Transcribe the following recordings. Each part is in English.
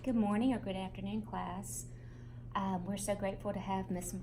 Good morning or good afternoon, class. We're so grateful to have Miss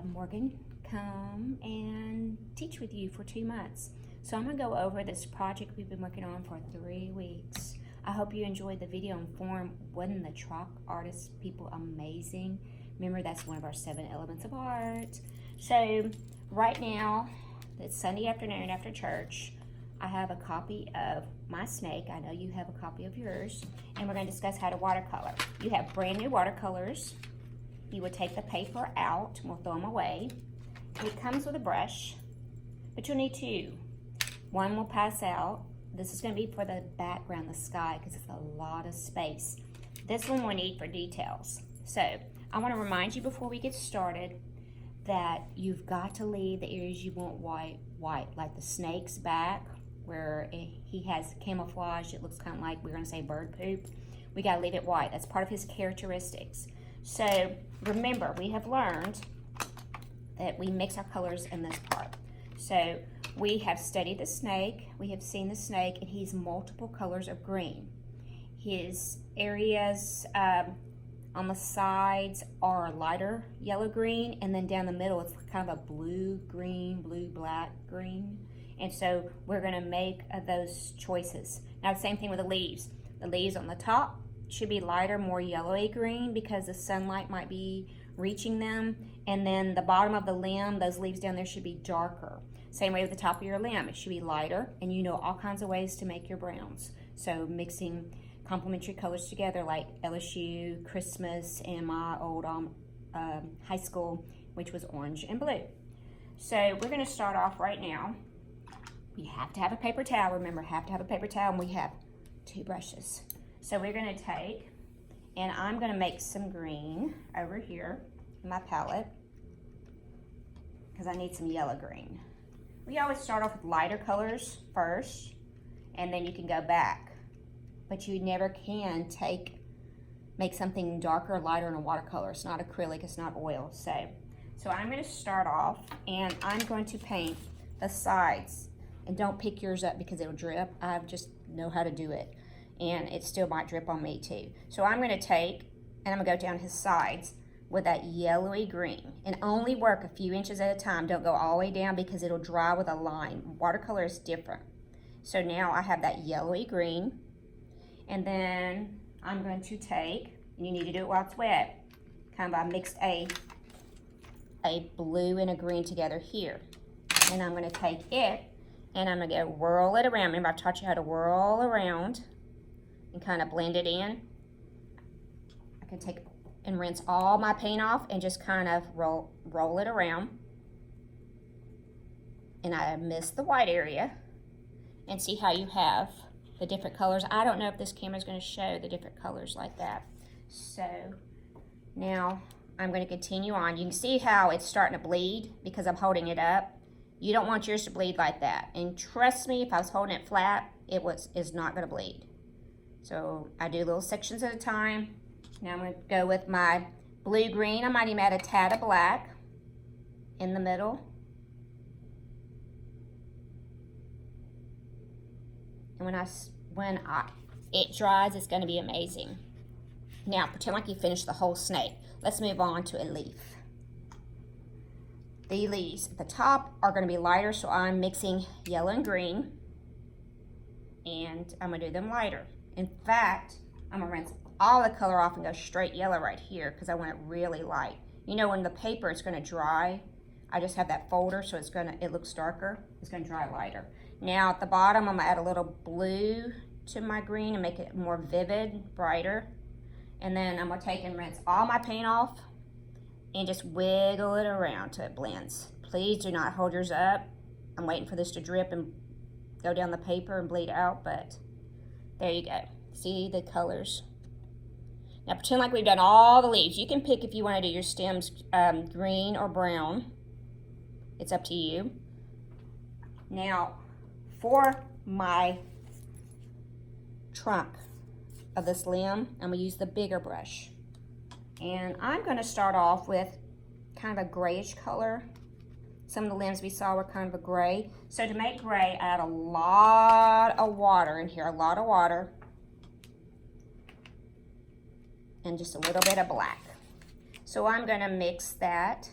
Morgan come and teach with you for 2 months. So I'm going to go over this project we've been working on for 3 weeks. I hope you enjoyed the video and form. Wasn't the chalk artist people amazing? Remember, that's one of our 7 elements of art. So right now, it's Sunday afternoon after church. I have a copy of my snake. I know you have a copy of yours. And we're going to discuss how to watercolor. You have brand new watercolors. You will take the paper out. We'll throw them away. It comes with a brush, but you'll need 2. One will pass out. This is going to be for the background, the sky, because it's a lot of space. This one we'll need for details. So I want to remind you before we get started that you've got to leave the areas you want white, like the snake's back, where he has camouflage. It looks kind of like, we're going to say bird poop. We got to leave it white. That's part of his characteristics. So remember, we have learned that we mix our colors in this part. So we have studied the snake. We have seen the snake, and he's multiple colors of green. His areas on the sides are lighter yellow green, and then down the middle it's kind of a blue green, blue black green. And so we're going to make those choices. Now the same thing with the leaves. The leaves on the top should be lighter, more yellowy green, because the sunlight might be reaching them. And then the bottom of the limb, those leaves down there should be darker. Same way with the top of your limb, it should be lighter. And you know all kinds of ways to make your browns. So mixing complementary colors together, like LSU, Christmas, and my old high school, which was orange and blue. So we're going to start off right now. You have to have a paper towel. Remember, have to have a paper towel, and we have 2 brushes. So we're going to take, and I'm going to make some green over here in my palette, because I need some yellow green. We always start off with lighter colors first, and then you can go back. But you never can make something darker or lighter in a watercolor. It's not acrylic, it's not oil. So I'm going to start off, and I'm going to paint the sides. And don't pick yours up because it'll drip. I just know how to do it. And it still might drip on me too. So I'm going to take, and I'm going to go down his sides with that yellowy green. And only work a few inches at a time. Don't go all the way down because it'll dry with a line. Watercolor is different. So now I have that yellowy green. And then I'm going to take, and you need to do it while it's wet, kind of I mixed a blue and a green together here. And I'm going to take it, and I'm going to go whirl it around. Remember, I taught you how to whirl around and kind of blend it in. I can take and rinse all my paint off and just kind of roll it around. And I missed the white area. And see how you have the different colors. I don't know if this camera is going to show the different colors like that. So now I'm going to continue on. You can see how it's starting to bleed because I'm holding it up. You don't want yours to bleed like that. And trust me, if I was holding it flat, is not going to bleed. So I do little sections at a time. Now I'm going to go with my blue-green. I might even add a tad of black in the middle. And when it dries, it's going to be amazing. Now, pretend like you finished the whole snake. Let's move on to a leaf. The leaves at the top are going to be lighter, so I'm mixing yellow and green. And I'm going to do them lighter. In fact, I'm going to rinse all the color off and go straight yellow right here because I want it really light. You know, when the paper is going to dry, I just have that folder, so it looks darker. It's going to dry lighter. Now at the bottom, I'm going to add a little blue to my green and make it more vivid, brighter. And then I'm going to take and rinse all my paint off and just wiggle it around till it blends. Please do not hold yours up. I'm waiting for this to drip and go down the paper and bleed out, but there you go. See the colors? Now pretend like we've done all the leaves. You can pick if you want to do your stems green or brown. It's up to you. Now, for my trunk of this limb, I'm going to use the bigger brush. And I'm going to start off with kind of a grayish color. Some of the limbs we saw were kind of a gray. So to make gray, add a lot of water in here, a lot of water. and just a little bit of black. So I'm going to mix that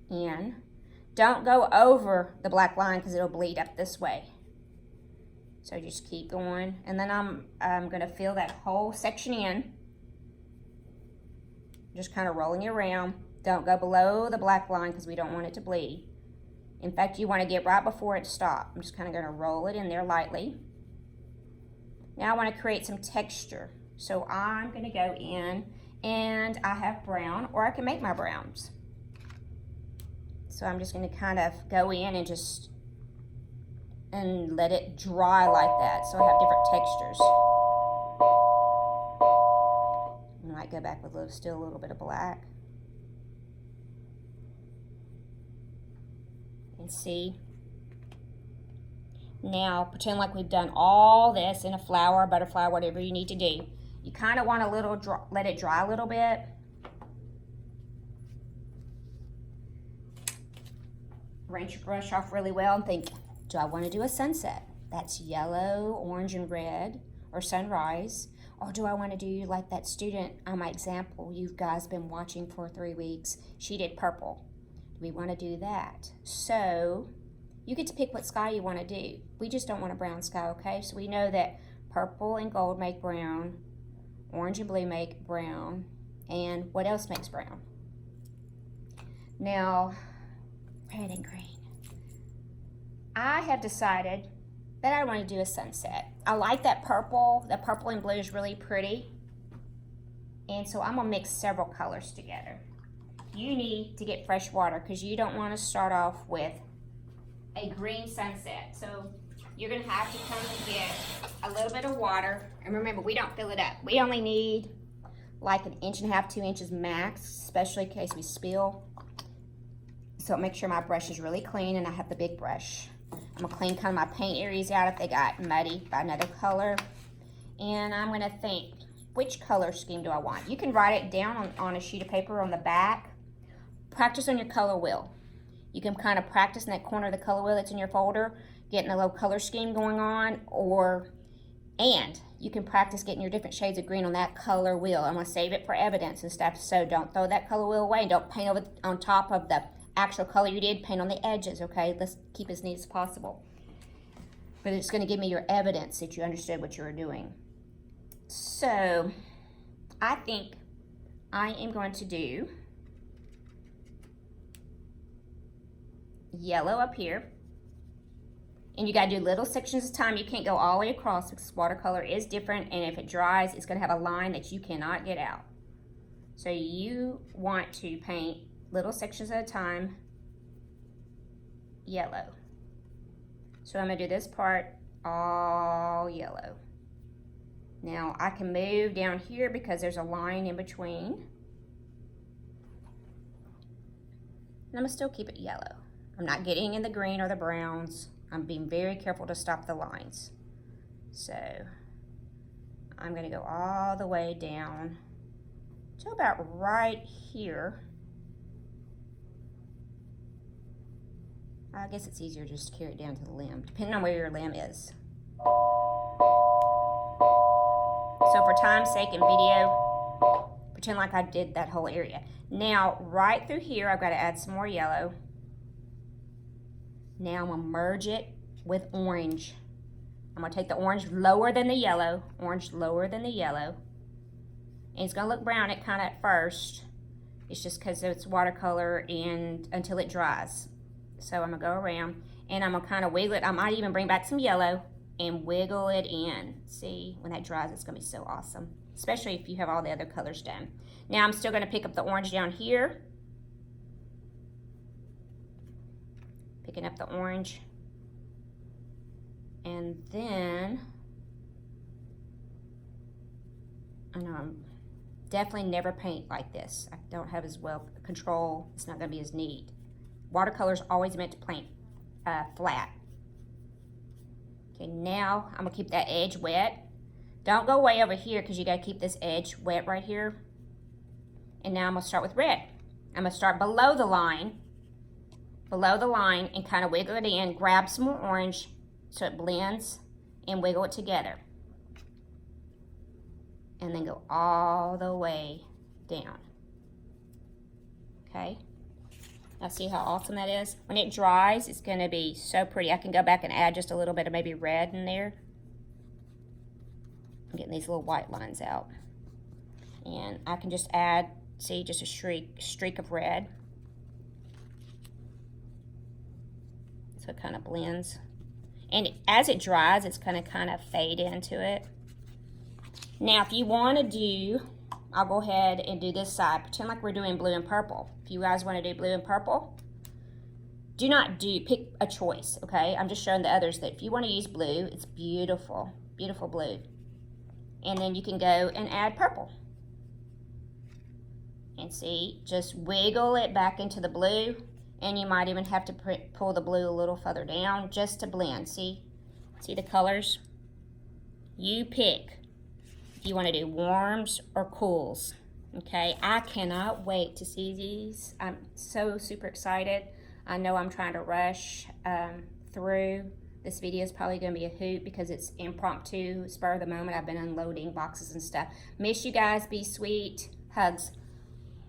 in. Don't go over the black line because it'll bleed up this way. So just keep going. And then I'm going to fill that whole section in. Just kind of rolling it around. Don't go below the black line because we don't want it to bleed. In fact, you want to get right before it stops. I'm just kind of going to roll it in there lightly. Now I want to create some texture. So I'm going to go in, and I have brown, or I can make my browns. So I'm just going to kind of go in and let it dry like that. So I have different textures. I might go back with still a little bit of black. And see. Now pretend like we've done all this in a flower, butterfly, whatever you need to do. You kind of want to let it dry a little bit. Rinse your brush off really well and think, do I want to do a sunset? That's yellow, orange, and red, or sunrise. Or do I want to do like that student on my example you guys been watching for 3 weeks? She did purple. Do we want to do that? So you get to pick what sky you want to do. We just don't want a brown sky, okay? So we know that purple and gold make brown, orange and blue make brown, and what else makes brown? Now, red and green. I have decided that I want to do a sunset. I like that purple. The purple and blue is really pretty. And so I'm going to mix several colors together. You need to get fresh water because you don't want to start off with a green sunset. So you're going to have to come and get a little bit of water. And remember, we don't fill it up. We only need like 1.5 inches, 2 inches max, especially in case we spill. So make sure my brush is really clean and I have the big brush. I'm going to clean kind of my paint areas out if they got muddy by another color. And I'm going to think, which color scheme do I want? You can write it down on a sheet of paper on the back. Practice on your color wheel. You can kind of practice in that corner of the color wheel that's in your folder, getting a little color scheme going on, and you can practice getting your different shades of green on that color wheel. I'm going to save it for evidence and stuff, so don't throw that color wheel away and don't paint over on top of the actual color you did, paint on the edges, okay? Let's keep it as neat as possible. But it's going to give me your evidence that you understood what you were doing. So, I think I am going to do yellow up here. And you got to do little sections at a time. You can't go all the way across because watercolor is different, and if it dries, it's going to have a line that you cannot get out. So you want to paint little sections at a time, yellow. So I'm going to do this part all yellow. Now I can move down here because there's a line in between. And I'm going to still keep it yellow. I'm not getting in the green or the browns. I'm being very careful to stop the lines. So I'm going to go all the way down to about right here. I guess it's easier just to carry it down to the limb, depending on where your limb is. So for time's sake in video, pretend like I did that whole area. Now, right through here, I've got to add some more yellow. Now I'm going to merge it with orange. I'm going to take the orange lower than the yellow, orange lower than the yellow. And it's going to look brown at first. It's just because it's watercolor and until it dries. So I'm going to go around and I'm going to kind of wiggle it. I might even bring back some yellow and wiggle it in. See, when that dries, it's going to be so awesome, especially if you have all the other colors done. Now I'm still going to pick up the orange down here. Picking up the orange. And then, I know I'm definitely never paint like this. I don't have as well control. It's not going to be as neat. Watercolor's always meant to paint flat. Okay, now I'm going to keep that edge wet. Don't go way over here because you got to keep this edge wet right here. And now I'm going to start with red. I'm going to start below the line and kind of wiggle it in. Grab some more orange so it blends and wiggle it together. and then go all the way down. Okay, now see how awesome that is? When it dries, it's going to be so pretty. I can go back and add just a little bit of maybe red in there. I'm getting these little white lines out. And I can just add, see, just a streak of red. So it kind of blends. And as it dries, it's going to kind of fade into it. Now, if you want to do, I'll go ahead and do this side. Pretend like we're doing blue and purple. If you guys want to do blue and purple, do not pick a choice, okay? I'm just showing the others that if you want to use blue, it's beautiful, beautiful blue. And then you can go and add purple. And see, just wiggle it back into the blue. And you might even have to pull the blue a little further down just to blend. See the colors? You pick if you want to do warms or cools. Okay, I cannot wait to see these. I'm so super excited. I know I'm trying to rush through. This video is probably going to be a hoot because it's impromptu, spur of the moment. I've been unloading boxes and stuff. Miss you guys. Be sweet. Hugs.